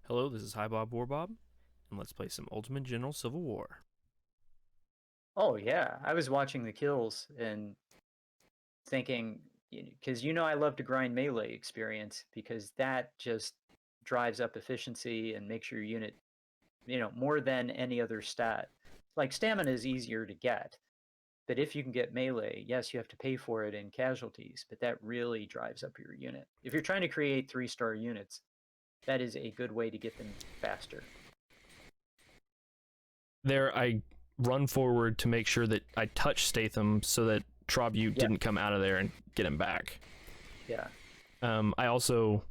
Hello, this is Hi Bob Warbob, and let's play some Ultimate General Civil War. Oh yeah, I was watching the kills and thinking, because I love to grind melee experience because that just drives up efficiency and makes your unit, more than any other stat. Like stamina is easier to get, but if you can get melee, yes, you have to pay for it in casualties, but that really drives up your unit. If you're trying to create 3-star units, that is a good way to get them faster. There, I run forward to make sure that I touch Statham so that Tribute Yeah, didn't come out of there and get him back. yeah, I also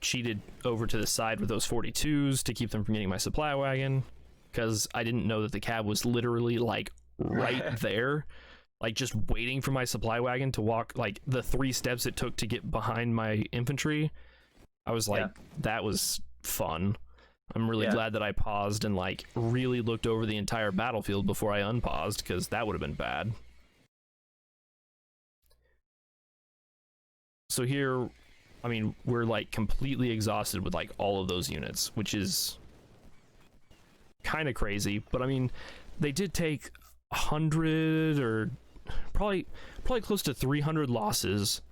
cheated over to the side with those 42s to keep them from getting my supply wagon, because I didn't know that the cab was literally like right there, like just waiting for my supply wagon to walk like the 3 steps it took to get behind my infantry. I was like, yeah, that was fun. I'm really yeah. glad that I paused and like really looked over the entire battlefield before I unpaused, because that would have been bad. So here, I mean, we're like completely exhausted with like all of those units, which is kind of crazy. But I mean, they did take 100 or probably close to 300 losses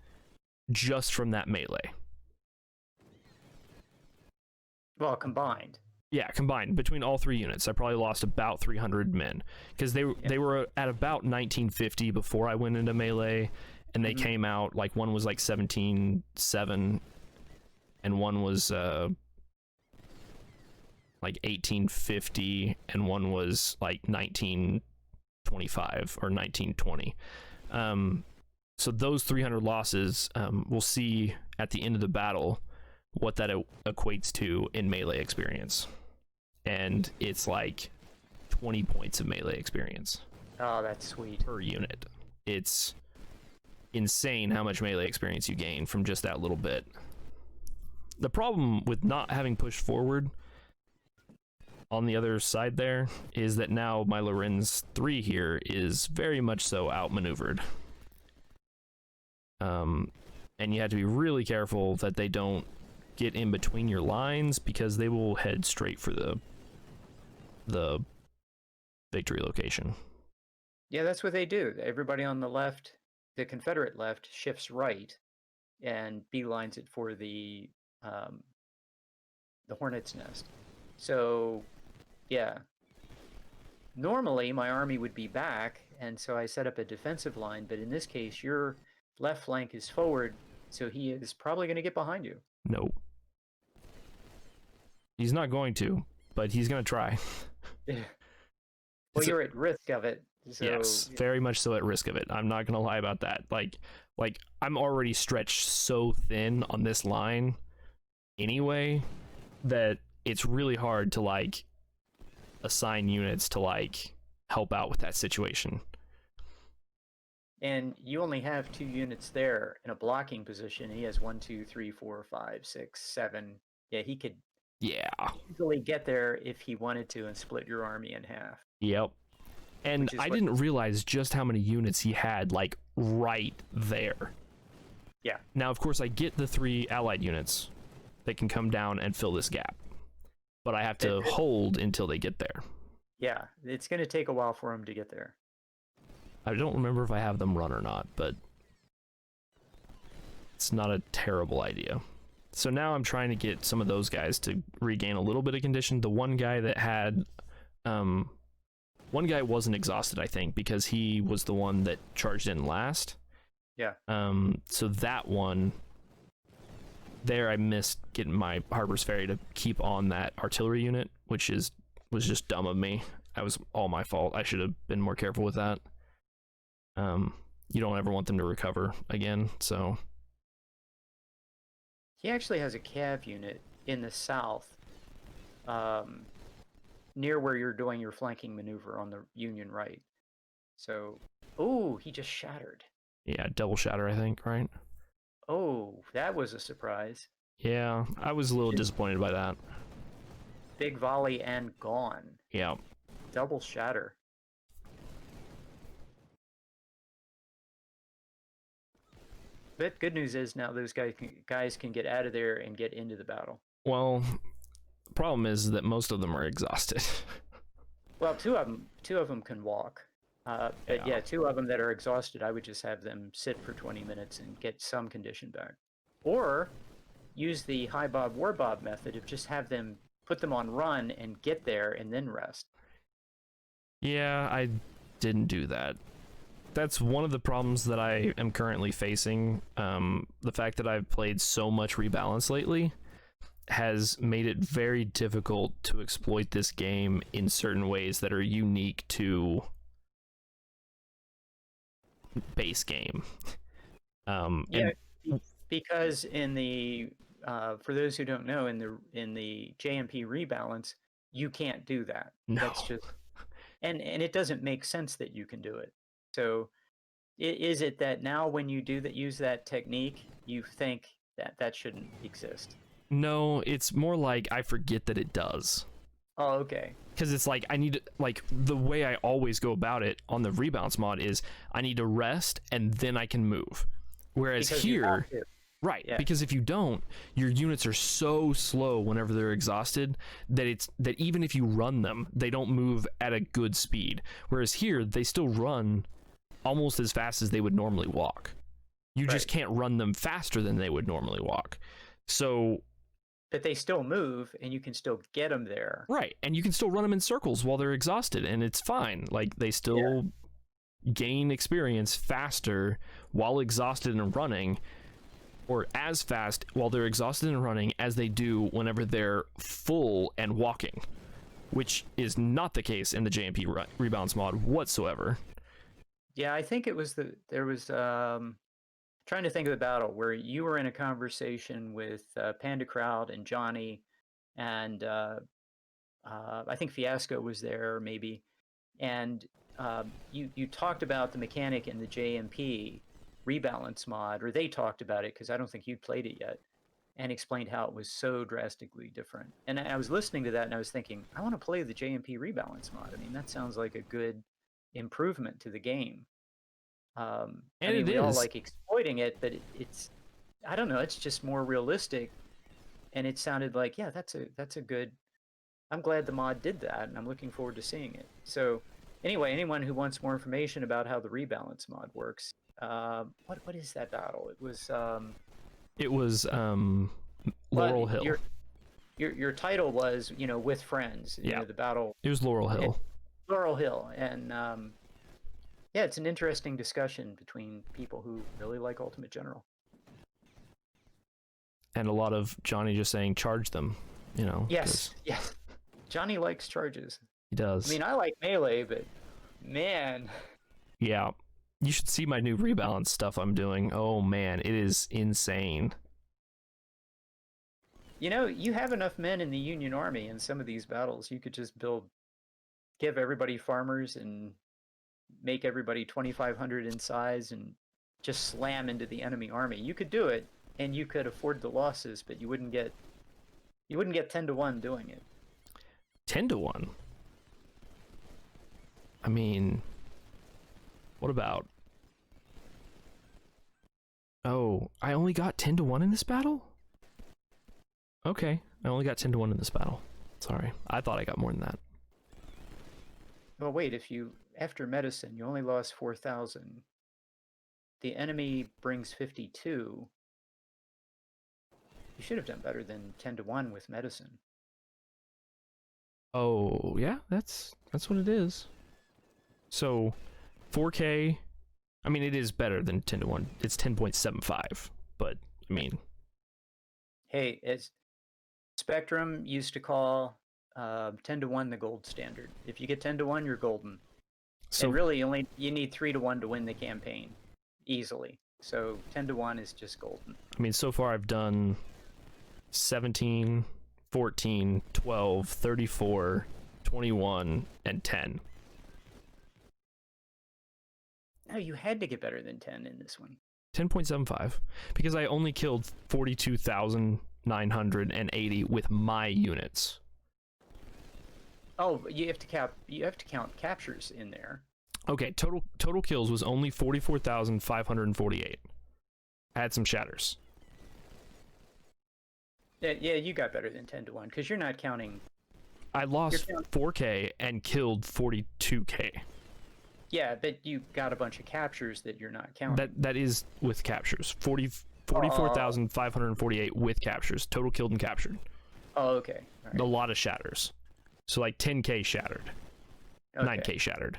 just from that melee. Well, combined. Yeah, combined between all 3 units, I probably lost about 300 men, because they were at about 1950 before I went into melee, and they came out like one was like 17.7, and one was like 1850, and one was like 1925 or 1920. So those 300 losses, we'll see at the end of the battle what that equates to in melee experience. And it's like 20 points of melee experience Oh, that's sweet. per unit. It's insane how much melee experience you gain from just that little bit. The problem with not having pushed forward on the other side there is that now my Lorenz 3 here is very much so outmaneuvered. And you have to be really careful that they don't get in between your lines, because they will head straight for the victory location. Yeah, that's what they do. Everybody on the left, the Confederate left, shifts right and beelines it for the hornet's nest. So, yeah, normally my army would be back, and so I set up a defensive line. But in this case, your left flank is forward, so he is probably going to get behind you. Nope. He's not going to, but he's going to try. Well, you're at risk of it. So Yes, very much so at risk of it. I'm not going to lie about that. Like I'm already stretched so thin on this line anyway that it's really hard to like assign units to like help out with that situation. And you only have 2 units there in a blocking position. He has 1, 2, 3, 4, 5, 6, 7. Yeah, he could Yeah. easily get there if he wanted to and split your army in half. Yep. And I didn't realize just how many units he had like right there. Yeah. Now, of course, I get the 3 allied units that can come down and fill this gap, but I have to hold until they get there. Yeah, it's going to take a while for him to get there. I don't remember if I have them run or not, but it's not a terrible idea. So now I'm trying to get some of those guys to regain a little bit of condition. The one guy that had, one guy wasn't exhausted, I think, because he was the one that charged in last. Yeah. So that one there, I missed getting my Harper's Ferry to keep on that artillery unit, which was just dumb of me. That was all my fault. I should have been more careful with that. You don't ever want them to recover again, so. He actually has a cav unit in the south, near where you're doing your flanking maneuver on the Union right. So, oh, he just shattered. Yeah, double shatter, I think, right? Oh, that was a surprise. Yeah, I was a little disappointed by that. Big volley and gone. Yeah. Double shatter. But good news is now those guys can get out of there and get into the battle. Well, the problem is that most of them are exhausted. Well, two of them can walk. But yeah, two of them that are exhausted, I would just have them sit for 20 minutes and get some condition back. Or use the high bob war bob method of just have them put them on run and get there and then rest. Yeah, I didn't do that. That's one of the problems that I am currently facing. The fact that I've played so much Rebalance lately has made it very difficult to exploit this game in certain ways that are unique to base game. Because in the for those who don't know, in the JMP rebalance, you can't do that. No. That's just and it doesn't make sense that you can do it. So is it that now when you do that, use that technique, you think that shouldn't exist? No, it's more like I forget that it does. Oh, okay. Because it's like I need to, like, the way I always go about it on the rebalance mod is I need to rest and then I can move. Whereas Because here, right, yeah. because if you don't, your units are so slow whenever they're exhausted that even if you run them, they don't move at a good speed. Whereas here, they still run almost as fast as they would normally walk. You just can't run them faster than they would normally walk. So, but they still move and you can still get them there. Right, and you can still run them in circles while they're exhausted, and it's fine. Like, they still gain experience faster while exhausted and running, or as fast while they're exhausted and running as they do whenever they're full and walking, which is not the case in the JMP rebalance mod whatsoever. Yeah, I think there was trying to think of the battle where you were in a conversation with Pandakraut and Johnny, and I think Fiasco was there maybe, and you talked about the mechanic in the JMP rebalance mod, or they talked about it because I don't think you'd played it yet, and explained how it was so drastically different. And I was listening to that and I was thinking, I want to play the JMP rebalance mod. I mean, that sounds like a good improvement to the game. And I mean, we all is. like exploiting it, but it's I don't know, it's just more realistic, and it sounded like, yeah, that's a good. I'm glad the mod did that, and I'm looking forward to seeing it. So anyway, anyone who wants more information about how the rebalance mod works, what is that battle? It was Laurel Hill. Your title was, with friends. You know, the battle. It was Laurel Hill. Laurel Hill, and yeah, it's an interesting discussion between people who really like Ultimate General. And a lot of Johnny just saying, charge them, Yes. Johnny likes charges. He does. I mean, I like melee, but man. Yeah. You should see my new rebalance stuff I'm doing. Oh man, it is insane. You have enough men in the Union Army in some of these battles. You could just give everybody farmers and make everybody 2,500 in size and just slam into the enemy army. You could do it, and you could afford the losses, but you wouldn't get 10-1 doing it. 10-1? I mean, what about... Oh, I only got 10-1 in this battle? Okay, I only got 10-1 in this battle. Sorry, I thought I got more than that. Well, wait, after medicine, you only lost 4,000. The enemy brings 52. You should have done better than 10-1 with medicine. Oh, yeah, that's what it is. So, 4K, I mean, it is better than 10-1. It's 10.75, but, I mean... Hey, as Spectrum used to call 10-1 the gold standard. If you get 10-1, you're golden. So, and really, you need 3-1 to win the campaign, easily. So 10-1 is just golden. I mean, so far I've done 17, 14, 12, 34, 21, and 10. No, you had to get better than 10 in this one. 10.75, because I only killed 42,980 with my units. Oh, you have to count captures in there. Okay, total kills was only 44,548 had some shatters. Yeah, you got better than 10 to 1 because you're not counting. I lost 4K and killed 42K. Yeah, but you got a bunch of captures that you're not counting. That is with captures. 44,548 with captures. Total killed and captured. Oh, okay. All right. A lot of shatters. So like 10K shattered. Okay. 9K shattered.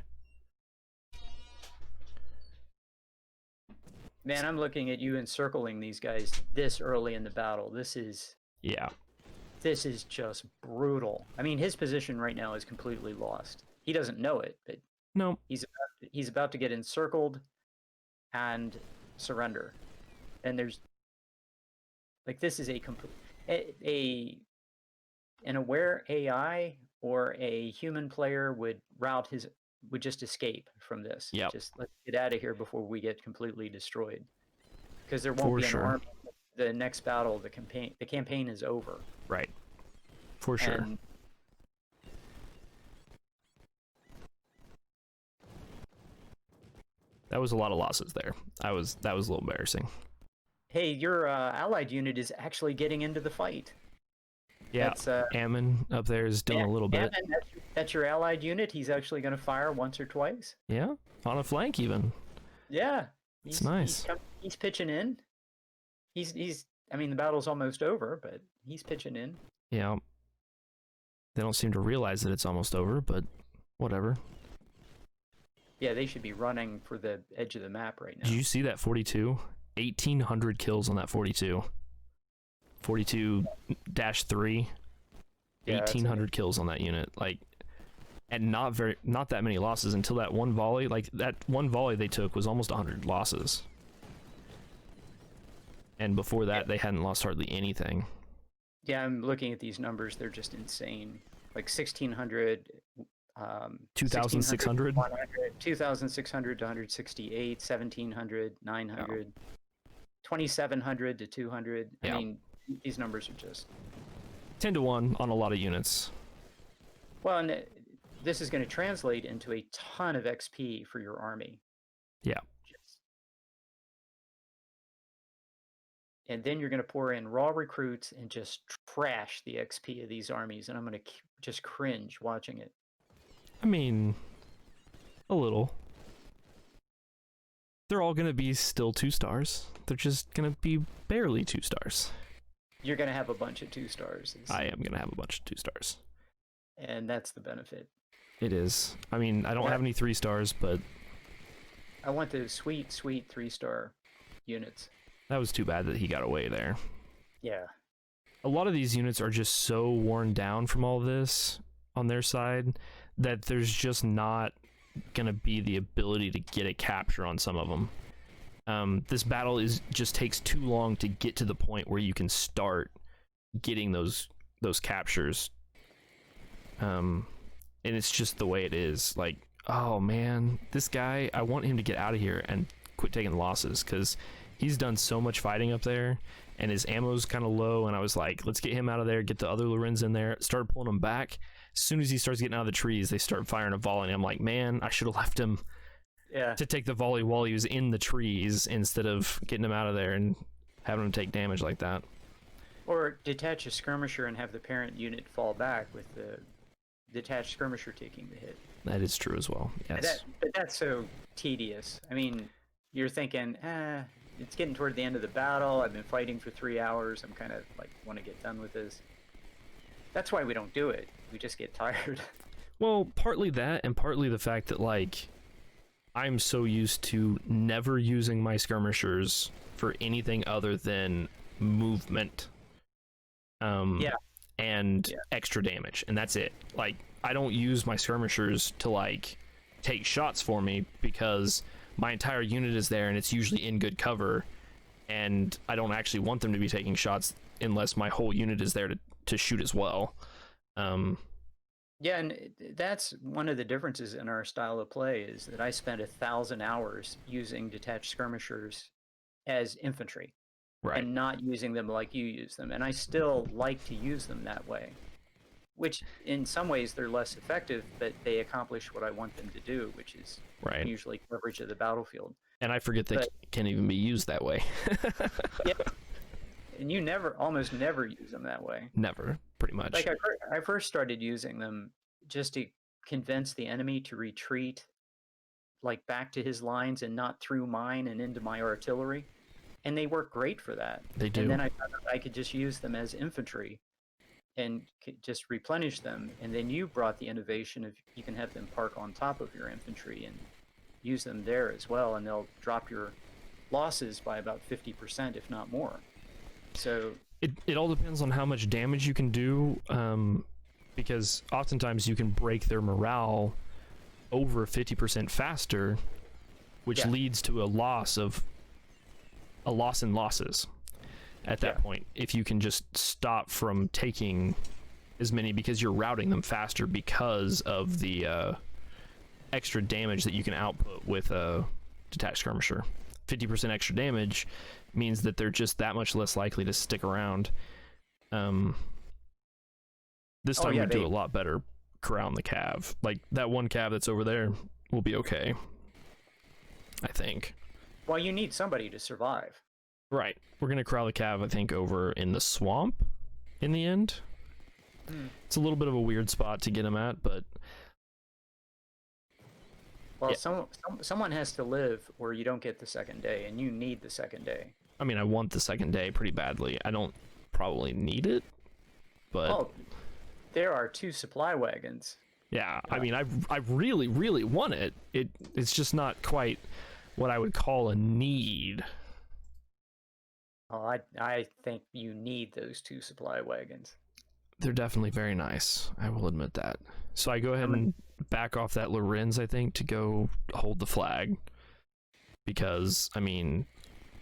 Man, I'm looking at you encircling these guys this early in the battle. This is just brutal. I mean, his position right now is completely lost. He doesn't know it, but no, he's about to get encircled and surrender. And there's like this is a complete an aware AI or a human player would just escape from this. Yeah. Just let's get out of here before we get completely destroyed. Because there won't be an army. The next battle, the campaign is over. Right. For sure. And that was a lot of losses there. That was a little embarrassing. Hey, your allied unit is actually getting into the fight. Yeah, Ammon up there is doing a little bit. Ammon, that's your allied unit. He's actually going to fire once or twice. Yeah, on a flank even. Yeah, it's nice. He's pitching in. He's. I mean, the battle's almost over, but he's pitching in. Yeah. They don't seem to realize that it's almost over, but whatever. Yeah, they should be running for the edge of the map right now. Did you see that 42? 1,800 kills on that 42. 42-3. Yeah, 1,800 kills on that unit. Like, and not that many losses until that one volley. Like, that one volley they took was almost 100 losses. And before that, they hadn't lost hardly anything. Yeah, I'm looking at these numbers. They're just insane. Like 1,600, 2,600? 2,600 to 168, 1,700, 900, 2,700 to 200. Yeah. I mean, these numbers are just 10 to 1 on a lot of units. Well, and this is going to translate into a ton of XP for your army. Yeah. And then you're going to pour in raw recruits and just trash the XP of these armies, and I'm going to just cringe watching it. I mean, a little. They're all going to be still 2 stars. They're just going to be barely 2 stars. You're going to have a bunch of 2 stars. I am going to have a bunch of 2 stars. And that's the benefit. It is. I mean, I don't have any 3 stars, but I want the sweet 3-star units. That was too bad that he got away there. Yeah. A lot of these units are just so worn down from all this on their side that there's just not going to be the ability to get a capture on some of them. This battle just takes too long to get to the point where you can start getting those captures. And it's just the way it is. Like, oh man, this guy, I want him to get out of here and quit taking losses, because he's done so much fighting up there, and his ammo's kind of low, and I was like, let's get him out of there, get the other Lorenz in there, started pulling him back. As soon as he starts getting out of the trees, they start firing a volley, and I'm like, man, I should have left him to take the volley while he was in the trees instead of getting him out of there and having him take damage like that. Or detach a skirmisher and have the parent unit fall back with the detached skirmisher taking the hit. That is true as well, yes. But that's so tedious. I mean, you're thinking, it's getting toward the end of the battle. I've been fighting for 3 hours. I'm kind of like, want to get done with this. That's why we don't do it. We just get tired. Well, partly that, and partly the fact that, like, I'm so used to never using my skirmishers for anything other than movement. And extra damage, and that's it. Like, I don't use my skirmishers to, like, take shots for me, because my entire unit is there and it's usually in good cover, and I don't actually want them to be taking shots unless my whole unit is there to shoot as well. Yeah, and that's one of the differences in our style of play, is that I spent 1,000 hours using detached skirmishers as infantry, right, and not using them like you use them. And I still like to use them that way, which in some ways they're less effective, but they accomplish what I want them to do, which is usually coverage of the battlefield. And I forget they But can't even be used that way. yeah, and you almost never use them that way. Never, pretty much. Like I first started using them just to convince the enemy to retreat, like back to his lines and not through mine and into my artillery, and they work great for that. They do. And then I found out I could just use them as infantry and just replenish them. And then you brought the innovation of you can have them park on top of your infantry and use them there as well, and they'll drop your losses by about 50%, if not more. So it all depends on how much damage you can do, because oftentimes you can break their morale over 50% faster, which leads to a loss in losses at that point. If you can just stop from taking as many, because you're routing them faster because of the extra damage that you can output with a detached skirmisher. 50% extra damage means that they're just that much less likely to stick around. This time we do a lot better corralling the cav. Like, that one cav that's over there will be okay, I think. Well, you need somebody to survive. Right. We're going to corral the cav, I think, over in the swamp in the end. It's a little bit of a weird spot to get him at, but... Well, someone has to live where you don't get the second day, and you need the second day. I mean, I want the second day pretty badly. I don't probably need it, but... Oh, there are 2 supply wagons. Yeah, I mean, I really, really want it. It's just not quite what I would call a need. Oh, I think you need those 2 supply wagons. They're definitely very nice. I will admit that. So I go ahead and back off that Lorenz, I think, to go hold the flag. Because, I mean,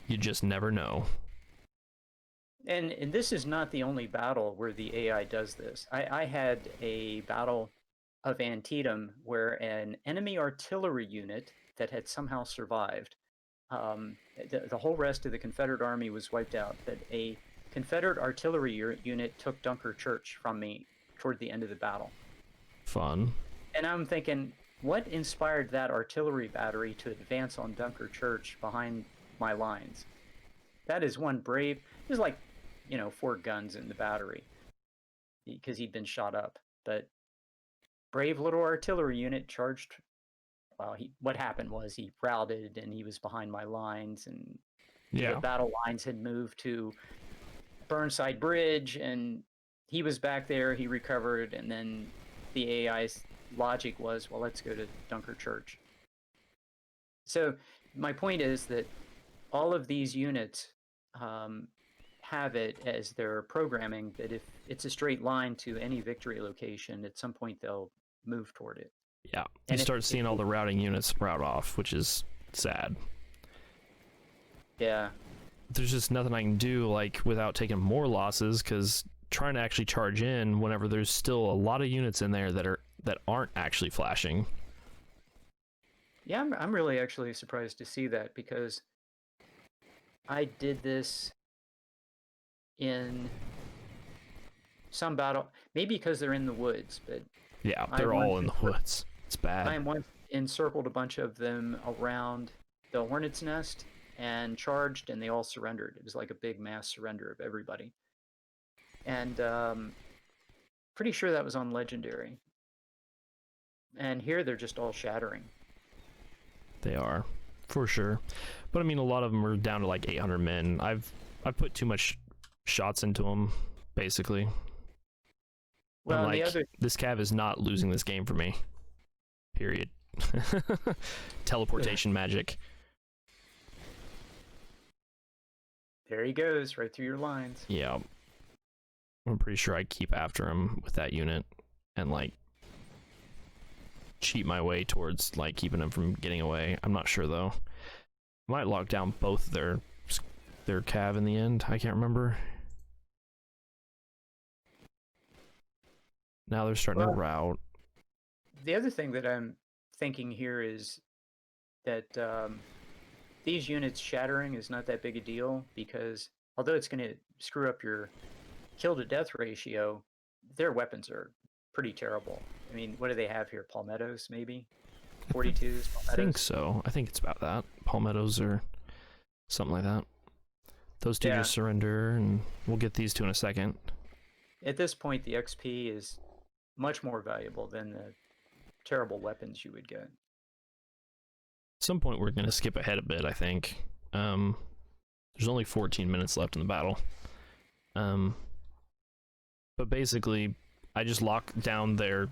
you just never know. And this is not the only battle where the AI does this. I had a battle of Antietam where an enemy artillery unit that had somehow survived, the whole rest of the Confederate army was wiped out, but a Confederate artillery unit took Dunker Church from me toward the end of the battle. Fun. And I'm thinking, what inspired that artillery battery to advance on Dunker Church behind my lines? That is one brave... There's like, 4 guns in the battery because he'd been shot up. But brave little artillery unit charged... Well, what happened was he routed and he was behind my lines, and the battle lines had moved to Burnside Bridge, and he was back there, he recovered, and then the AI's logic was, well, let's go to Dunker Church. So my point is that all of these units have it as their programming that if it's a straight line to any victory location, at some point they'll move toward it. Yeah, you start seeing all the routing units route off, which is sad. Yeah. There's just nothing I can do, like, without taking more losses, because trying to actually charge in whenever there's still a lot of units in there that aren't actually flashing. Yeah, I'm really actually surprised to see that, because I did this in some battle, maybe because they're in the woods, but yeah, they're all in the woods. It's bad. I once encircled a bunch of them around the Hornet's Nest and charged, and they all surrendered. It was like a big mass surrender of everybody. And pretty sure that was on Legendary. And here they're just all shattering. They are, for sure. But I mean, a lot of them are down to like 800 men. I've put too much shots into them, basically. Well, like, this cav is not losing this game for me. Period. Teleportation magic. There he goes, right through your lines. Yeah. I'm pretty sure I keep after him with that unit and, like, cheat my way towards, like, keeping him from getting away. I'm not sure, though. Might lock down both their cav in the end. I can't remember. Now they're starting to route. The other thing that I'm thinking here is that these units shattering is not that big a deal, because although it's going to screw up your kill to death ratio, their weapons are pretty terrible. I mean, what do they have here? Palmettos, maybe? 42s, I think so. I think it's about that. Palmettos or something like that. Those two just surrender, and we'll get these two in a second. At this point, the XP is much more valuable than the terrible weapons you would get. At some point, we're going to skip ahead a bit, I think. There's only 14 minutes left in the battle. But basically, I just locked down the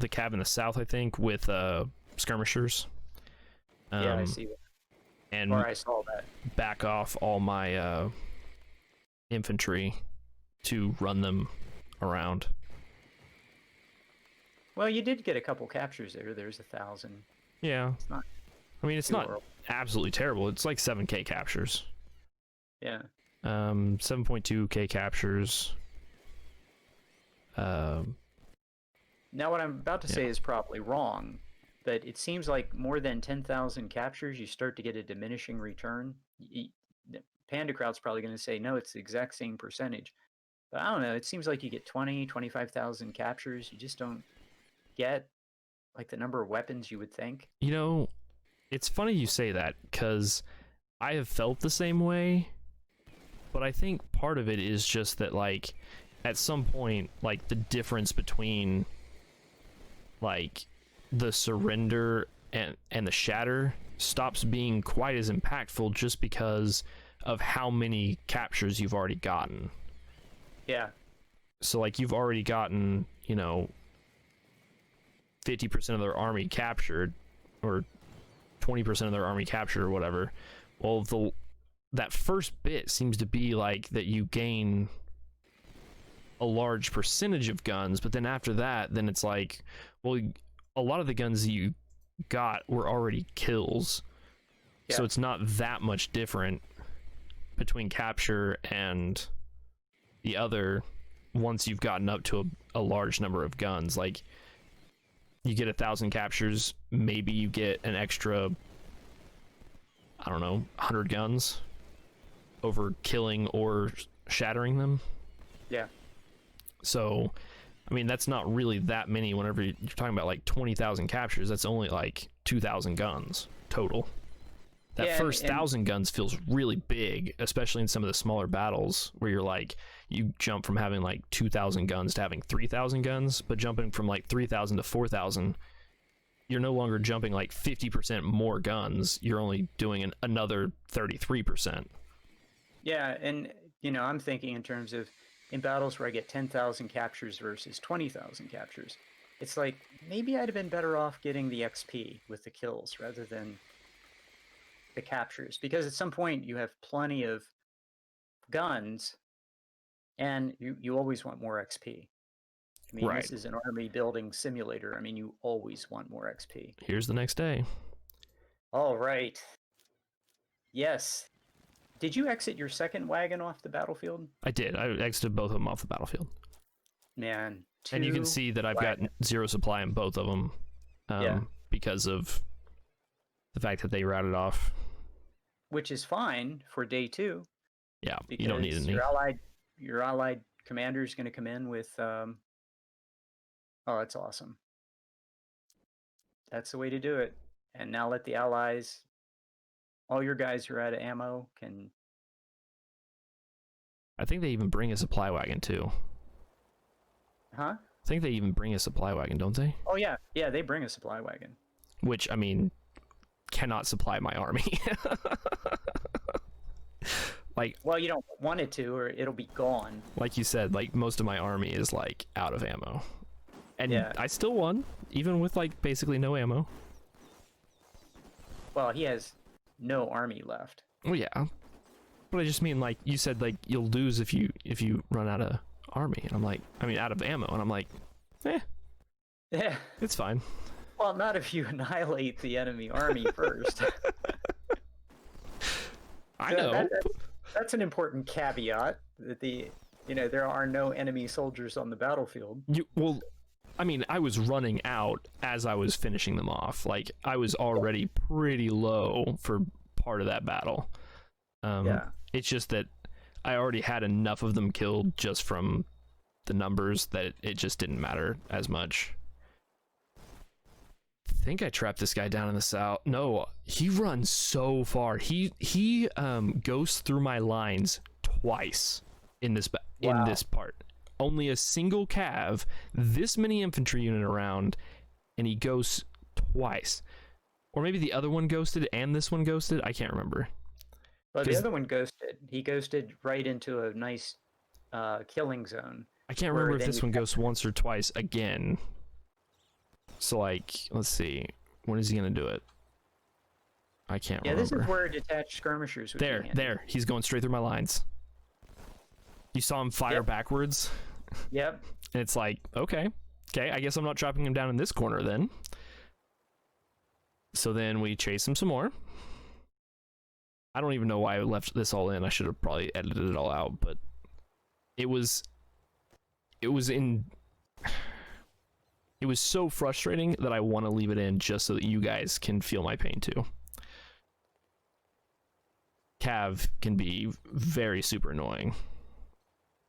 cab in the south, I think, with skirmishers. Yeah, I see that. And or I saw that. Back off all my infantry to run them around. Well, you did get a couple captures there. There's 1,000. Yeah. It's not. I mean, it's not absolutely terrible. It's like 7k captures. Yeah. 7.2k captures. Now, what I'm about to say is probably wrong, but it seems like more than 10,000 captures, you start to get a diminishing return. Pandakraut's probably going to say, no, it's the exact same percentage. But I don't know. It seems like you get 20, 25,000 captures. You just don't get like the number of weapons you would think. You know, it's funny you say that, because I have felt the same way, but I think part of it is just that, like, at some point, like, the difference between, like, the surrender and the shatter stops being quite as impactful just because of how many captures you've already gotten. Yeah. So, like, you've already gotten, you know, 50% of their army captured, or 20% of their army captured, or whatever. Well, that first bit seems to be like that you gain a large percentage of guns, but then after that, then it's like, well, a lot of the guns you got were already kills. Yeah. So it's not that much different between capture and the other once you've gotten up to a large number of guns. Like, you get 1,000 captures, maybe you get an extra, I don't know, 100 guns over killing or shattering them. Yeah. So, I mean, that's not really that many. Whenever you're talking about like 20,000 captures, that's only like 2,000 guns total. That first 1,000 guns feels really big, especially in some of the smaller battles where you're like, you jump from having like 2,000 guns to having 3,000 guns, but jumping from like 3,000 to 4,000, you're no longer jumping like 50% more guns. You're only doing another 33%. Yeah, and you know, I'm thinking in terms of in battles where I get 10,000 captures versus 20,000 captures. It's like, maybe I'd have been better off getting the XP with the kills rather than the captures, because at some point you have plenty of guns and you always want more XP. I mean, This is an army building simulator. I mean, you always want more XP. Here's the next day. All right. Yes. Did you exit your second wagon off the battlefield? I did. I exited both of them off the battlefield. Man. And you can see that I've got 0 supply in both of them because of the fact that they routed off. Which is fine for day 2. Yeah, you don't need any. Your allied commander is going to come in with... oh, that's awesome. That's the way to do it. And now let the allies... all your guys who are out of ammo can... I think they even bring a supply wagon, too. Huh? I think they even bring a supply wagon, don't they? Oh, yeah. Yeah, they bring a supply wagon. Which, I mean, cannot supply my army. Like, well, you don't want it to, or it'll be gone. Like you said, like, most of my army is, like, out of ammo. And I still won, even with, like, basically no ammo. Well, he has... no army left. Well, yeah, but I just mean, like, you said, like, you'll lose if you run out of army, and I'm like, I mean, out of ammo, and I'm like, yeah, it's fine. Well, not if you annihilate the enemy army first. I know. That's an important caveat, that there are no enemy soldiers on the battlefield. Well, I mean, I was running out as I was finishing them off. Like, I was already pretty low for part of that battle. It's just that I already had enough of them killed just from the numbers that it just didn't matter as much. think I trapped this guy down in the south. No, he runs so far. He goes through my lines twice in this in this part. Only a single cav, this many infantry unit around, and he goes twice. Or maybe the other one ghosted and this one ghosted. I can't remember. Well, the other one ghosted. He ghosted right into a nice killing zone. I can't remember if this one goes once or twice again. So, like, let's see. When is he going to do it? I can't remember. Yeah, this is where detached skirmishers would be handy. There. He's going straight through my lines. You saw him fire backwards? Yep. And it's like, okay, I guess I'm not trapping him down in this corner then. So then we chase him some more. I don't even know why I left this all in. I should have probably edited it all out, but it was so frustrating that I want to leave it in just so that you guys can feel my pain too. Cav can be very super annoying.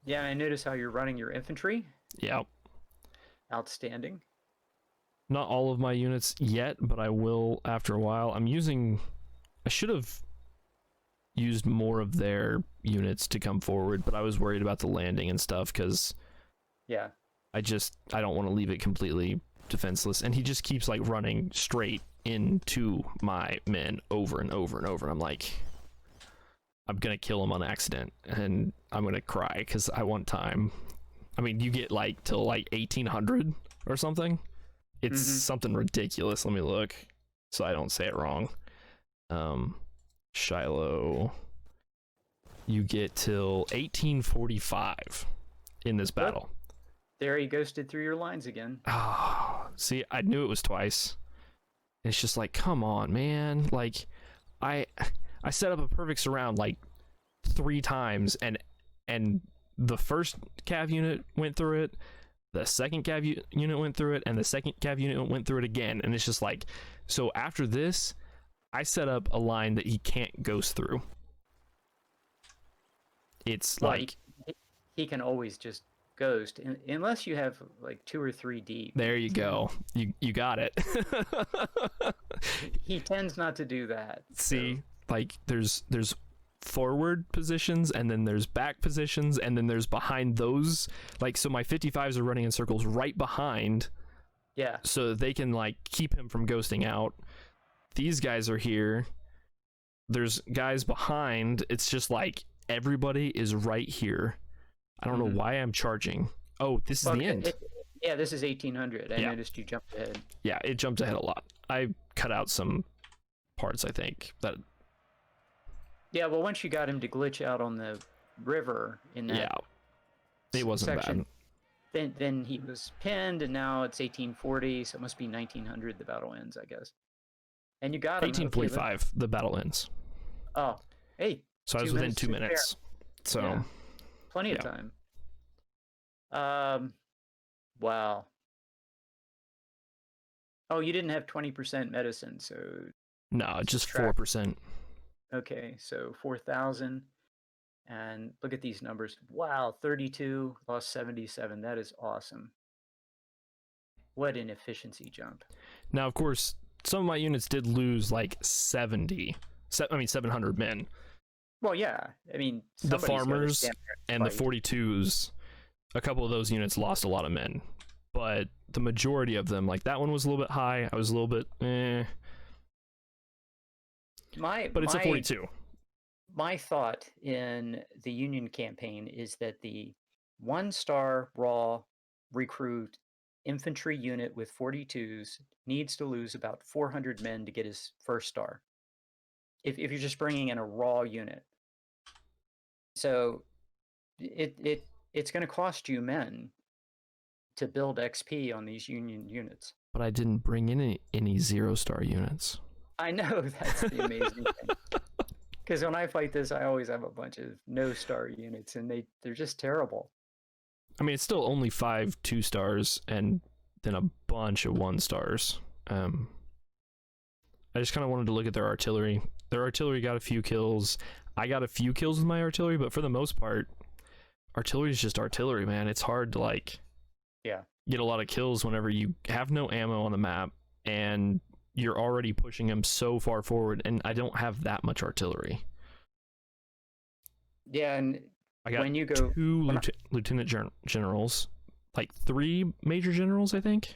Yeah, I notice how you're running your infantry. Yeah. Outstanding. Not all of my units yet, but I will after a while. I should have used more of their units to come forward, but I was worried about the landing and stuff because I don't want to leave it completely defenseless. And he just keeps like running straight into my men over and over and over. And I'm like, I'm going to kill him on accident and I'm going to cry because I want time. I mean, you get like till like 1800 or something. It's something ridiculous. Let me look so I don't say it wrong. Shiloh, you get till 1845 in this battle. Look, there he ghosted through your lines again. Oh, see, I knew it was twice. It's just like, come on, man. Like, I set up a perfect surround like 3 times, and the first cav unit went through it, the second cav unit went through it, and the second cav unit went through it again. And it's just like, so after this, I set up a line that he can't ghost through. It's like he can always just ghost unless you have like 2 or 3 deep. There you go. You got it. He tends not to do that. See, so. Like there's forward positions, and then there's back positions, and then there's behind those. Like, so my 55s are running in circles right behind. Yeah. So that they can like keep him from ghosting out. These guys are here. There's guys behind. It's just like everybody is right here. I don't know why I'm charging. Oh, this is the end. Yeah, this is 1800. I noticed you jumped ahead. Yeah, it jumped ahead a lot. I cut out some parts, I think. Yeah, well, once you got him to glitch out on the river in that it wasn't section, bad. Then he was pinned, and now it's 1840, so it must be 1900 the battle ends, I guess. And you got him. 1845, the battle ends. Oh, hey. So I was within 2 minutes. So yeah. Plenty of time. Wow. Oh, you didn't have 20% medicine, so no, just 4%. Okay, so 4,000, and look at these numbers. Wow, 32 lost 77. That is awesome. What an efficiency jump. Now, of course, some of my units did lose like 700 men. Well, yeah. I mean, the farmers and the 42s, a couple of those units lost a lot of men, but the majority of them, like that one was a little bit high. I was a little bit but it's a 42. My thought in the Union campaign is that the 1-star raw recruit infantry unit with 42s needs to lose about 400 men to get his first star. If you're just bringing in a raw unit. So it's going to cost you men to build XP on these Union units. But I didn't bring in any 0-star units. I know, that's the amazing thing. Because when I fight this, I always have a bunch of no-star units, and they're just terrible. I mean, it's still only 5 2-stars and then a bunch of 1-stars. I just kind of wanted to look at their artillery. Their artillery got a few kills. I got a few kills with my artillery, but for the most part, artillery is just artillery, man. It's hard to get a lot of kills whenever you have no ammo on the map and you're already pushing them so far forward, and I don't have that much artillery. Yeah, and I got when you go, two lieutenant generals, like 3 major generals, I think.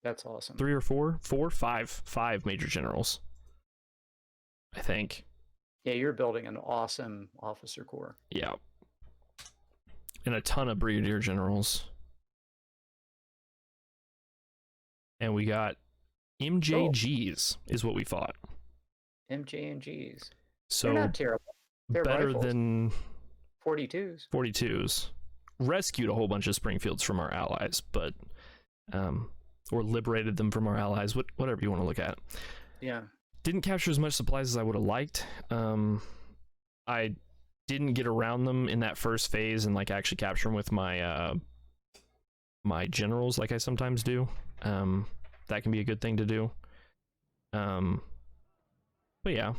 that's awesome. 3 or 4, 5 major generals, I think. Yeah, you're building an awesome officer corps. Yeah, and a ton of brigadier generals, and we got MJGs is what we fought. MJ&Gs. So They're not terrible. They're better rifles. than 42s. 42s. Rescued a whole bunch of Springfields from our allies, but or liberated them from our allies, whatever you want to look at. Yeah. Didn't capture as much supplies as I would have liked. I didn't get around them in that first phase and like actually capture them with my my generals like I sometimes do. That can be a good thing to do. But yeah,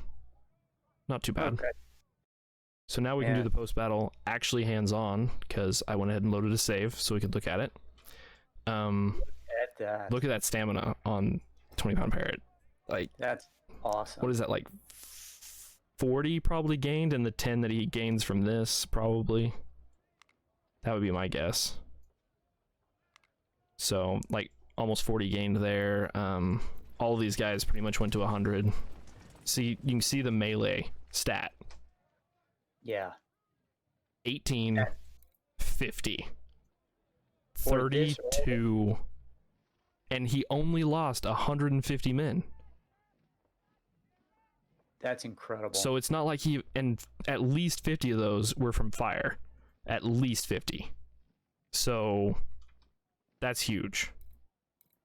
not too bad. Okay. So now we can do Yeah. the post-battle actually hands-on, because I went ahead and loaded a save so we could look at it. At that. Look at that stamina on 20-pound parrot. Like, That's awesome. what is that, like 40 probably gained, and the 10 that he gains from this probably. That would be my guess. So, like, almost 40 gained there. All of these guys pretty much went to 100. See, you can see the melee stat. Yeah. 18, 50, For this 32, and he only lost 150 men. That's incredible. So it's not like and at least 50 of those were from fire. At least 50. So that's huge.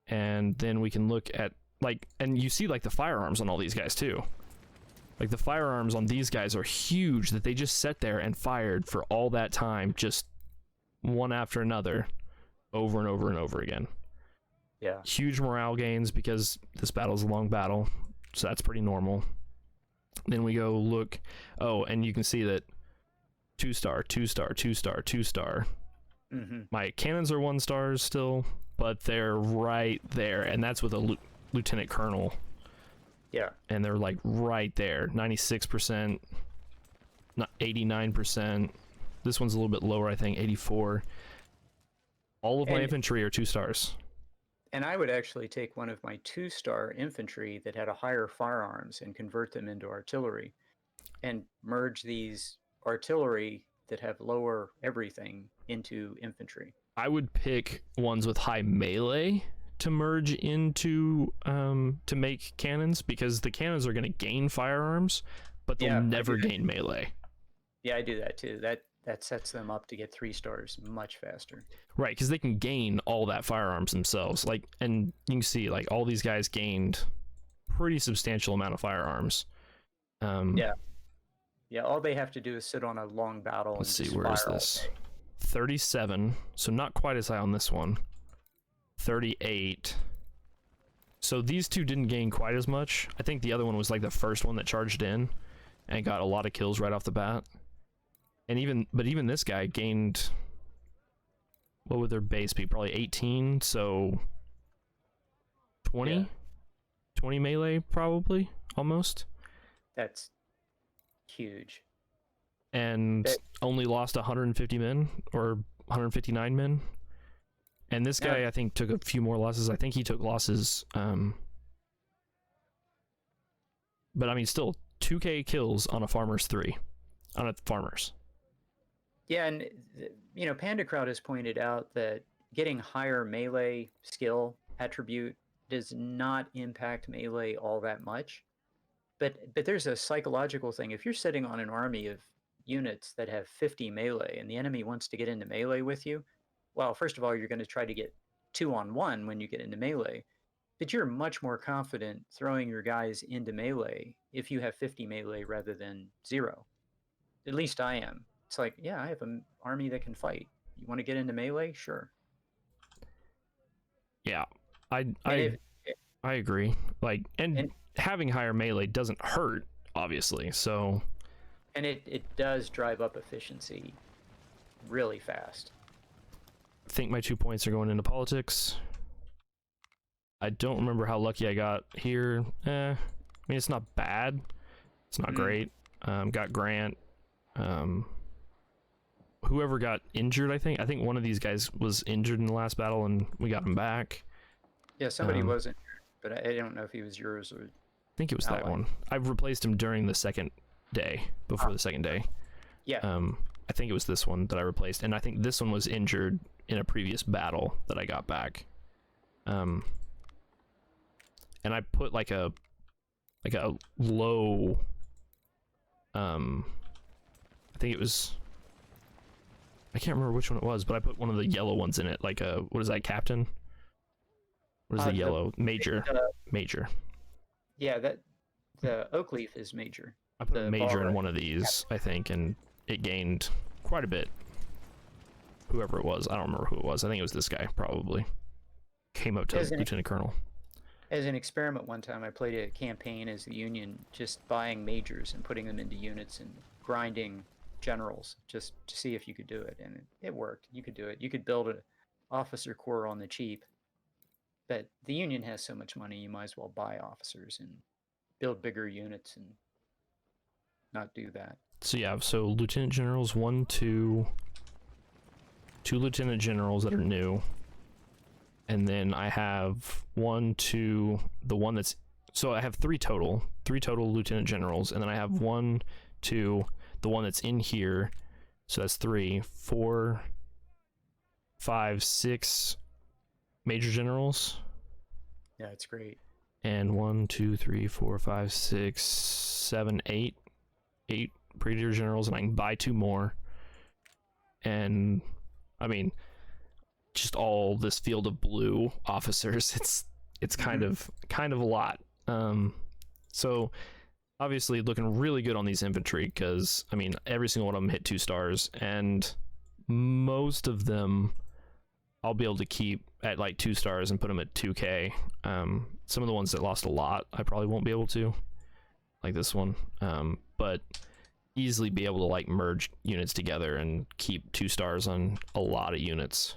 And then we can look at, like, and you see, like, the firearms on all these guys too. Like, the firearms on these guys are huge, that they just sat there and fired for all that time, just one after another, over and over and over again. Yeah. Huge morale gains because this battle is a long battle, so that's pretty normal. Then we go look. Oh, and you can see that 2-star, 2-star, 2-star, 2-star. Mm-hmm. My cannons are 1-stars still, but they're right there, and that's with a lieutenant colonel. Yeah. And they're like right there, 96%, not 89%. This one's a little bit lower, I think, 84. All of my infantry are 2-stars. And I would actually take one of my 2-star infantry that had a higher firearms and convert them into artillery, and merge these artillery that have lower everything into infantry. I would pick ones with high melee to merge into to make cannons, because the cannons are going to gain firearms, but they'll never gain melee. Yeah, I do that too. That sets them up to get 3-stars much faster. Right, because they can gain all that firearms themselves. Like, and you can see, like, all these guys gained pretty substantial amount of firearms. Yeah. All they have to do is sit on a long battle. Let's and see, just where is fire all this? day. 37, so not quite as high on this one. 38. So these two didn't gain quite as much. I think the other one was like the first one that charged in and got a lot of kills right off the bat. And even this guy gained, what would their base be? Probably 18, so 20? Yeah. 20 melee probably, almost. That's huge. And only lost 150 men, or 159 men. And this guy, I think, took a few more losses. I think he took losses, but I mean, still 2k kills on a farmer's 3, on a farmer's. Yeah, and Pandakraut has pointed out that getting higher melee skill attribute does not impact melee all that much. But there's a psychological thing. If you're sitting on an army of units that have 50 melee and the enemy wants to get into melee with you, well, first of all, you're going to try to get 2-on-1 when you get into melee, but you're much more confident throwing your guys into melee if you have 50 melee rather than 0. At least I am. It's like, yeah, I have an army that can fight. You want to get into melee? Sure. Yeah, I agree. Like, and having higher melee doesn't hurt, obviously. So, and it does drive up efficiency really fast. I think my 2 points are going into politics. I don't remember how lucky I got here. I mean, it's not bad. It's not great. Got Grant. Whoever got injured, I think one of these guys was injured in the last battle, and we got him back. Yeah, somebody wasn't, but I don't know if he was yours or. I think it was that one. I've replaced him during the second day, before the second day. Yeah. I think it was this one that I replaced, and I think this one was injured in a previous battle that I got back. And I put like a low. I think it was. I can't remember which one it was, but I put one of the yellow ones in it. Like what is that, Captain? What is the yellow? Major. Major. Yeah, the oak leaf is major. I put a major in one of these, I think, and it gained quite a bit. Whoever it was, I don't remember who it was. I think it was this guy, probably. Came up to Lieutenant Colonel. As an experiment one time, I played a campaign as the Union, just buying majors and putting them into units and grinding generals, just to see if you could do it, and it worked. You could do it. You could build an officer corps on the cheap, but the Union has so much money, you might as well buy officers and build bigger units and not do that. So yeah, so lieutenant generals, two lieutenant generals that are new, and then I have the one that's, so I have three total lieutenant generals, and then I have the one that's in here, so that's 3, 4, 5, 6 major generals. Yeah, it's great. And 1, 2, 3, 4, 5, 6, 7, 8 brigadier generals, and I can buy 2 more. And I mean, just all this field of blue officers. It's kind of a lot. So obviously looking really good on these infantry, because I mean every single one of them hit 2 stars, and most of them I'll be able to keep at like 2 stars and put them at 2k. Some of the ones that lost a lot I probably won't be able to, like this one, but easily be able to like merge units together and keep 2 stars on a lot of units.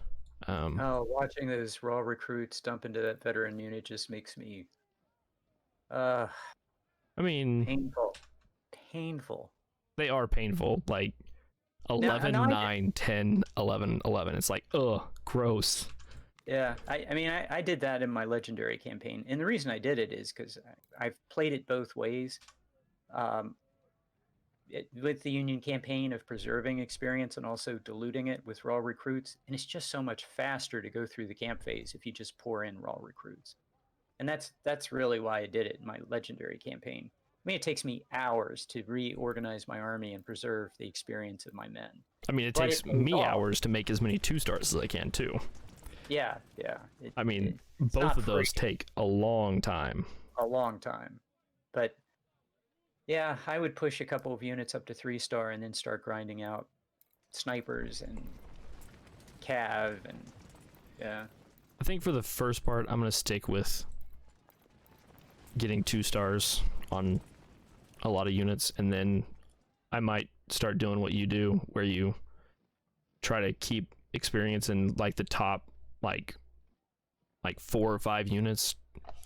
Watching those raw recruits dump into that veteran unit just makes me I mean, painful. They are painful. Like 11, 9, 10, 11, 11. It's like, ugh, gross. Yeah, I mean, I did that in my legendary campaign, and the reason I did it is because I've played it both ways. With the Union campaign of preserving experience and also diluting it with raw recruits, and it's just so much faster to go through the camp phase if you just pour in raw recruits. And that's really why I did it in my legendary campaign. I mean, it takes me hours to reorganize my army and preserve the experience of my men. I mean, it takes me hours to make as many 2 stars as I can too. Yeah. I mean, both of those take a long time. A long time. But yeah, I would push a couple of units up to 3 star and then start grinding out snipers and cav, and yeah. I think for the first part, I'm going to stick with getting 2 stars on a lot of units, and then I might start doing what you do, where you try to keep experience in like the top like 4 or 5 units,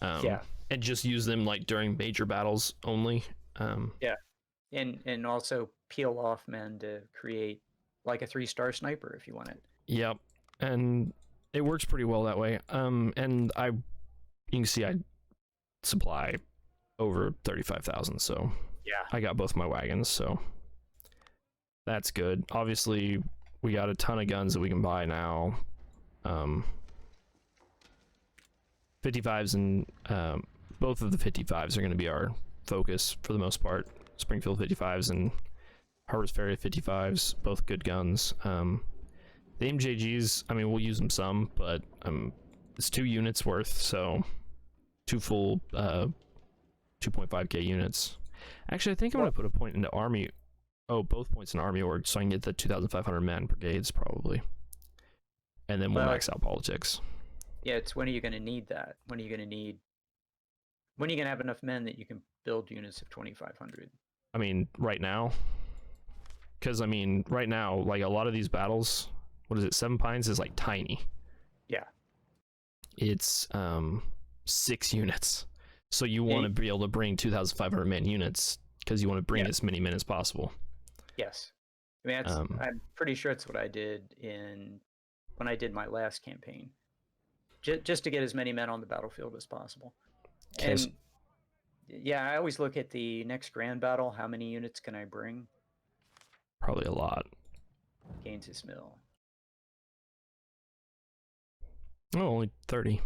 and just use them like during major battles only. And also peel off men to create like a 3-star sniper if you want it. Yep, and it works pretty well that way. And you can see I supply over 35,000, so yeah, I got both my wagons, so that's good. Obviously, we got a ton of guns that we can buy now. 55s, and both of the 55s are going to be our focus for the most part. Springfield 55s and Harvest Ferry 55s, both good guns. The MJGs, I mean, we'll use them some, but it's 2 units worth, so 2 full 2.5k units. Actually, I think I'm going to put a point into army. Oh, both points in army org, so I can get the 2,500 man brigades probably. And then we'll max out politics. Yeah, it's when are you going to need that? When are you going to have enough men that you can build units of 2,500? I mean, right now. Because, I mean, right now, like a lot of these battles, what is it? 7 Pines is like tiny. Yeah. It's 6 units. So you Yeah, want to be able to bring 2,500 man units because you want to bring yeah, as many men as possible. yes. I mean, I'm pretty sure it's what I did when I did my last campaign, just to get as many men on the battlefield as possible. Okay, And yeah, I always look at the next grand battle. How many units can I bring? probably a lot. Gaines's Mill. Oh, only 30.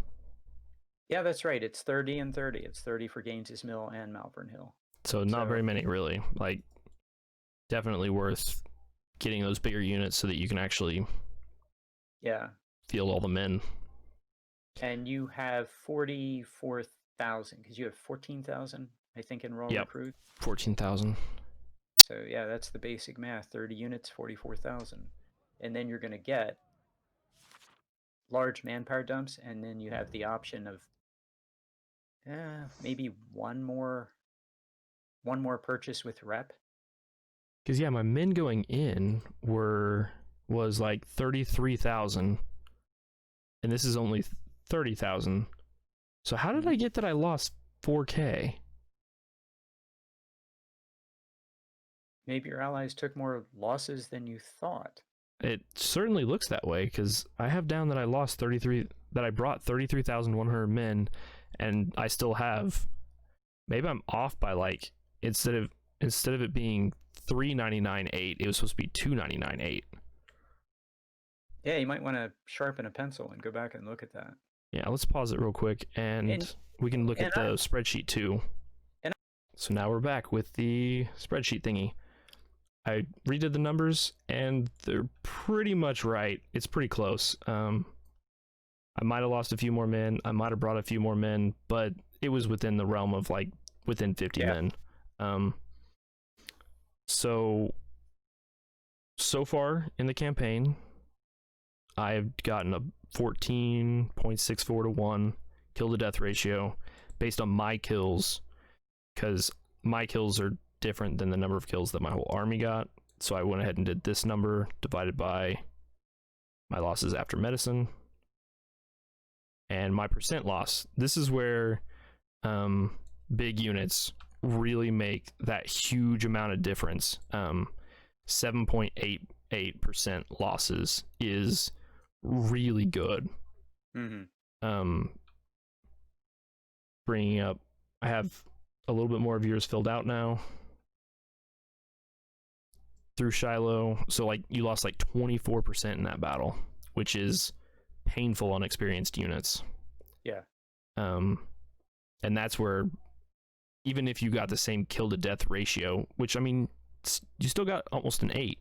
Yeah, that's right. It's 30 and 30. It's 30 for Gaines's Mill and Malvern Hill. So not So very many, really. Like, definitely worth getting those bigger units so that you can actually yeah, field all the men. and you have 44,000 because you have 14,000, I think, in raw Yep. recruit. 14,000. So yeah, that's the basic math. 30 units, 44,000, and then you're going to get large manpower dumps, and then you have the option of maybe one more purchase with rep. Because yeah, my men going in was like 33,000, and this is only 30,000. So how did I get that I lost 4K? Maybe your allies took more losses than you thought. It certainly looks that way because I have down that I lost 33, that I brought 33,100 men, and I still have. Maybe I'm off by like instead of it being 399.8, it was supposed to be 299.8. Yeah, you might want to sharpen a pencil and go back and look at that. Yeah, let's pause it real quick and we can look at the spreadsheet too. So now we're back with the spreadsheet thingy. I redid the numbers and they're pretty much right. It's pretty close. I might have lost a few more men. I might have brought a few more men, but it was within the realm of like within 50 men. So far in the campaign, I've gotten a 14.64 to 1 kill to death ratio based on my kills, because my kills are different than the number of kills that my whole army got. So I went ahead and did this number divided by my losses after medicine and my percent loss. This is where big units really make that huge amount of difference. 7.88% losses is really good. Bringing up, I have a little bit more of yours filled out now through Shiloh. So like you lost like 24% in that battle, which is painful on experienced units. Yeah. And that's where, even if you got the same kill to death ratio, which I mean, you still got almost an 8,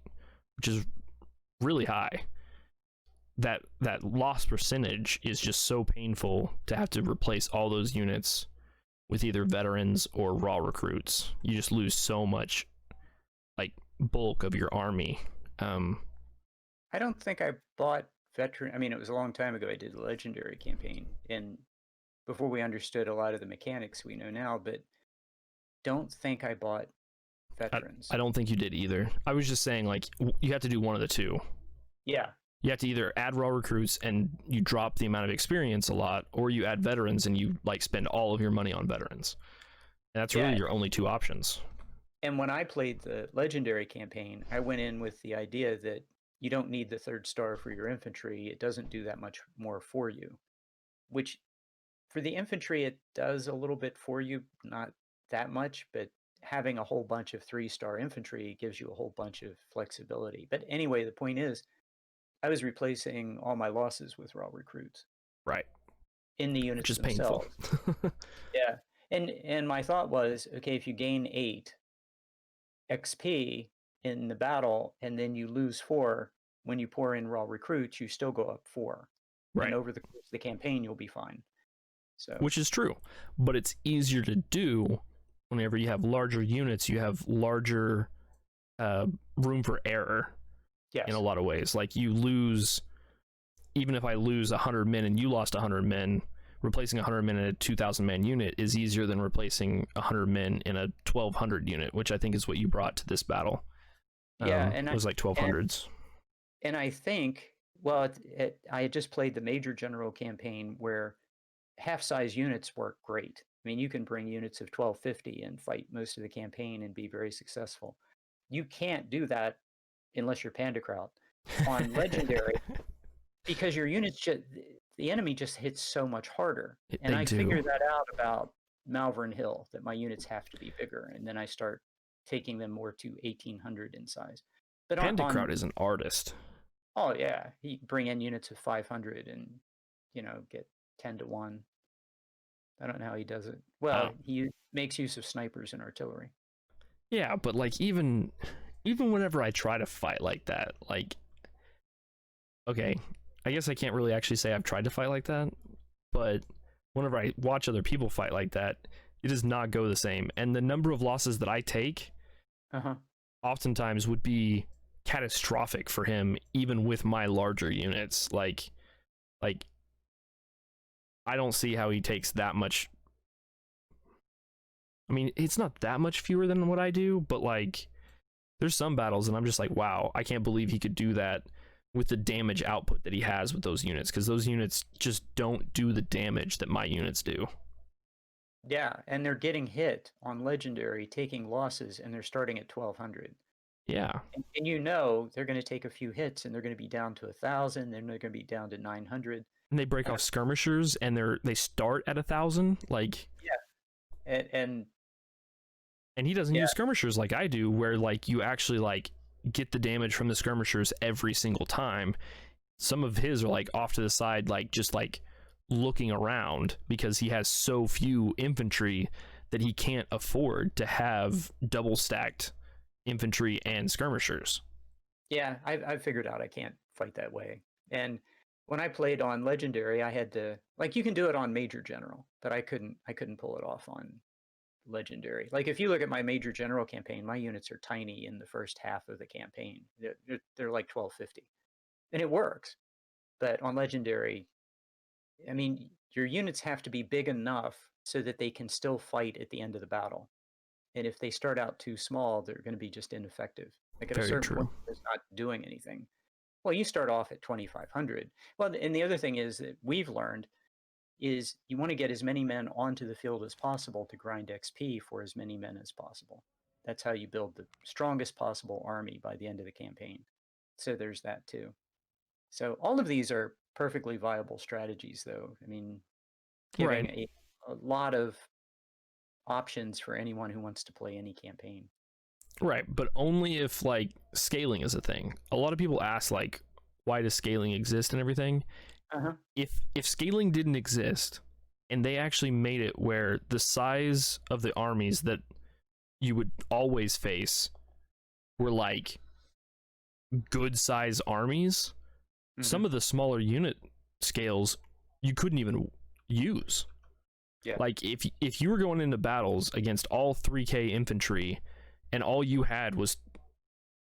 which is really high. That loss percentage is just so painful to have to replace all those units with either veterans or raw recruits. You just lose so much, like, bulk of your army. I don't think I bought veteran. I mean, it was a long time ago I did the legendary campaign, and before we understood a lot of the mechanics we know now, but don't think I bought veterans. I don't think you did either. I was just saying, like, you have to do one of the two. Yeah. You have to either add raw recruits and you drop the amount of experience a lot, or you add veterans and you like spend all of your money on veterans. And that's really your only two options. And when I played the legendary campaign, I went in with the idea that you don't need the 3rd star for your infantry. It doesn't do that much more for you, which for the infantry, it does a little bit for you, not that much, but having a whole bunch of 3-star infantry gives you a whole bunch of flexibility. But anyway, the point is, I was replacing all my losses with raw recruits. Right. In the units Which is themselves. painful. Yeah. And my thought was, okay, if you gain 8 XP in the battle and then you lose 4 when you pour in raw recruits, you still go up 4. Right. And over the course of the campaign, you'll be fine. So, which is true, but it's easier to do whenever you have larger units. You have larger room for error. Yes. In a lot of ways. Like, you lose, even if I lose 100 men and you lost 100 men, replacing 100 men in a 2,000 man unit is easier than replacing 100 men in a 1,200 unit, which I think is what you brought to this battle. Yeah, and it was like 1,200s. And I think, well, I had just played the Major General campaign where half-size units work great. I mean, you can bring units of 1250 and fight most of the campaign and be very successful. You can't do that unless you're Pandakraut. On Legendary, because your units the enemy just hits so much harder. And They I do. figured that out about Malvern Hill, that my units have to be bigger, and then I start taking them more to 1800 in size. But Pandakraut is an artist. oh yeah, he bring in units of 500 and get 10 to 1. I don't know how he does it. Well, he makes use of snipers and artillery. Yeah, but like even whenever I try to fight like that, like, okay, I guess I can't really actually say I've tried to fight like that, but whenever I watch other people fight like that, it does not go the same. And the number of losses that I take oftentimes would be catastrophic for him, even with my larger units. Like I don't see how he takes that much. I mean, it's not that much fewer than what I do, but like there's some battles and I'm just like, wow, I can't believe he could do that with the damage output that he has with those units, because those units just don't do the damage that my units do. Yeah, and they're getting hit on Legendary, taking losses, and they're starting at 1200. Yeah. And they're going to take a few hits and they're going to be down to 1000, then they're going to be down to 900. And they break off skirmishers and they start at 1000. Like, yeah. And he doesn't use skirmishers like I do, where like you actually like get the damage from the skirmishers every single time. Some of his are like off to the side, like just like looking around, because he has so few infantry that he can't afford to have double stacked infantry and skirmishers. Yeah, I've figured out I can't fight that way. And when I played on Legendary, I had to, like, you can do it on Major General, but I couldn't pull it off on Legendary. Like, if you look at my Major General campaign, my units are tiny in the first half of the campaign. They're like 1250, and it works. But on Legendary, I mean, your units have to be big enough so that they can still fight at the end of the battle. And if they start out too small, they're going to be just ineffective. Like at a certain point, it's not doing anything. Well, you start off at 2500. Well, and the other thing is that we've learned is you want to get as many men onto the field as possible to grind XP for as many men as possible. That's how you build the strongest possible army by the end of the campaign. So there's that too. So all of these are perfectly viable strategies, though. I mean, giving a lot of options for anyone who wants to play any campaign. Right, but only if like scaling is a thing. A lot of people ask like, why does scaling exist and everything? If scaling didn't exist and they actually made it where the size of the armies that you would always face were like good size armies, some of the smaller unit scales you couldn't even use. Yeah. Like if you were going into battles against all 3K infantry and all you had was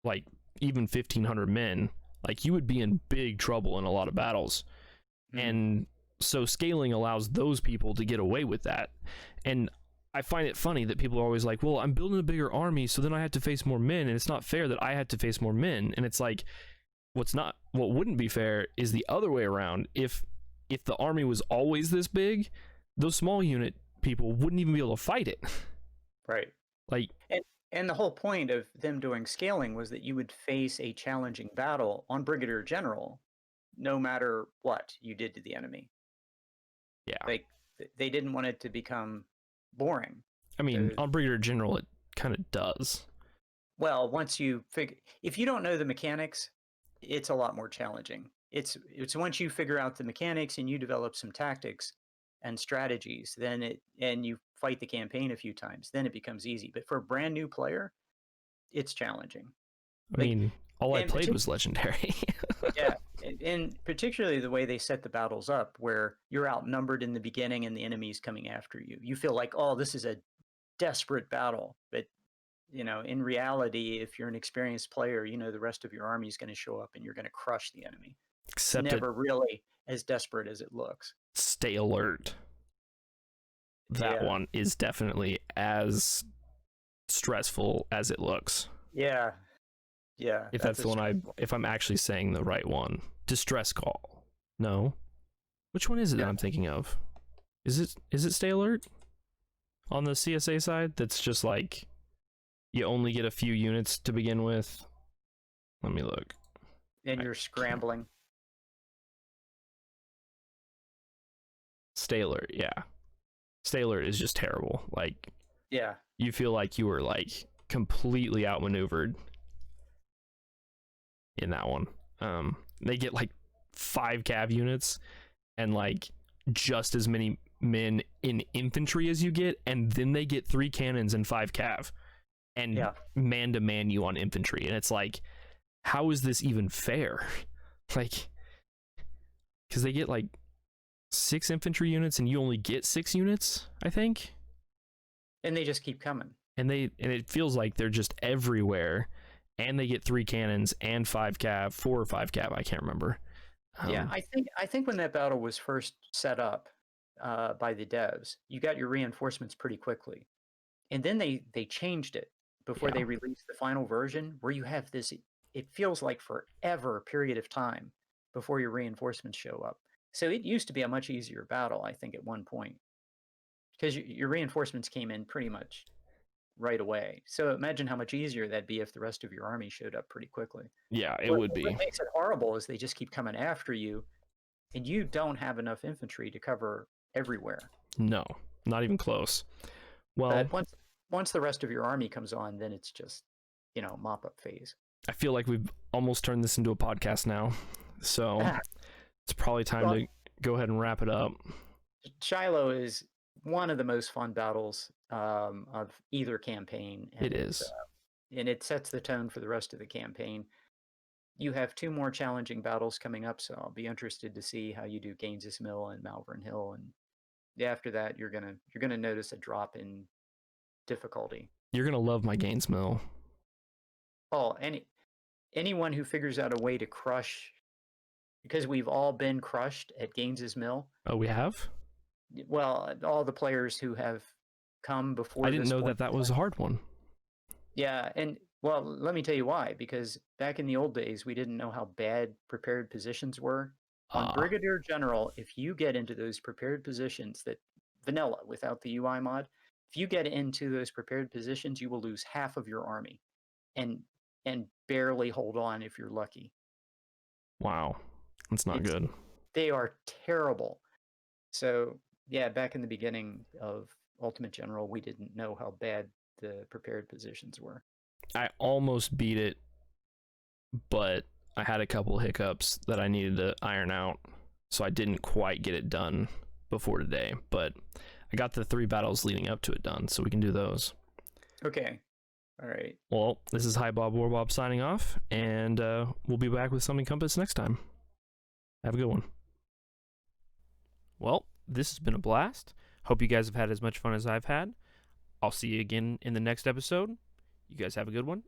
like even 1500 men, like you would be in big trouble in a lot of battles. And so scaling allows those people to get away with that. And I find it funny that people are always like, well, I'm building a bigger army, so then I have to face more men, and it's not fair that I have to face more men. And it's like, what wouldn't be fair is the other way around. If the army was always this big, those small unit people wouldn't even be able to fight it. Right. Like, and the whole point of them doing scaling was that you would face a challenging battle on Brigadier General no matter what you did to the enemy. Yeah. Like, they didn't want it to become boring. I mean, on Brigadier General, it kind of does. Well, once you figure, if you don't know the mechanics, it's a lot more challenging. It's once you figure out the mechanics and you develop some tactics and strategies, and you fight the campaign a few times, then it becomes easy. But for a brand new player, it's challenging. I mean, all I played was Legendary. Yeah, and particularly the way they set the battles up, where you're outnumbered in the beginning and the enemy's coming after you. You feel like, oh, this is a desperate battle. But, in reality, if you're an experienced player, the rest of your army is going to show up and you're going to crush the enemy. Except never really as desperate as it looks. Stay alert. That one is definitely as stressful as it looks. Yeah. Yeah. If that's the one if I'm actually saying the right one. Distress call. No. Which one is it that I'm thinking of? Is it stay alert on the CSA side? That's just like you only get a few units to begin with. Let me look. And you're scrambling. Stay alert, yeah. Stay alert is just terrible. Like, Yeah. you feel like you were like completely outmaneuvered in that one. They get like 5 cav units and like just as many men in infantry as you get, and then they get 3 cannons and 5 cav and man to man you on infantry, and it's like, how is this even fair? Like, because they get like 6 infantry units and you only get 6 units, I think, And they just keep coming. and it feels like they're just everywhere, and they get 3 cannons and 5 cav, 4 or 5 cav, I can't remember. Yeah, I think when that battle was first set up by the devs, you got your reinforcements pretty quickly, and then they changed it before they released the final version, where you have this. It feels like forever period of time before your reinforcements show up. So it used to be a much easier battle, I think, at one point, because your reinforcements came in pretty much right away. So imagine how much easier that'd be if the rest of your army showed up pretty quickly. Yeah, it would be. What makes it horrible is they just keep coming after you, and you don't have enough infantry to cover everywhere. No, not even close. Well, but once the rest of your army comes on, then it's just, mop up phase. I feel like we've almost turned this into a podcast now, so it's probably time to go ahead and wrap it up. Shiloh is one of the most fun battles of either campaign. And it is. And it sets the tone for the rest of the campaign. You have 2 more challenging battles coming up, so I'll be interested to see how you do Gaines's Mill and Malvern Hill, and after that you're gonna notice a drop in difficulty. You're gonna love my Gaines Mill. Oh, anyone who figures out a way to crush, because we've all been crushed at Gaines's Mill. Oh, we have? Well, all the players who have come before. I didn't know that was a hard one. Yeah, and well, let me tell you why. Because back in the old days, we didn't know how bad prepared positions were. On Brigadier General, if you get into those prepared positions, that vanilla without the UI mod, if you get into those prepared positions, you will lose half of your army, and barely hold on if you're lucky. Wow, that's not good. They are terrible. So yeah, back in the beginning of Ultimate General, we didn't know how bad the prepared positions were. I almost beat it, but I had a couple hiccups that I needed to iron out, so I didn't quite get it done before today, but I got the 3 battles leading up to it done, so we can do those. Okay. All right. Well, this is Hi Bob Warbob signing off, and we'll be back with Something Compass next time. Have a good one. Well, this has been a blast. Hope you guys have had as much fun as I've had. I'll see you again in the next episode. You guys have a good one,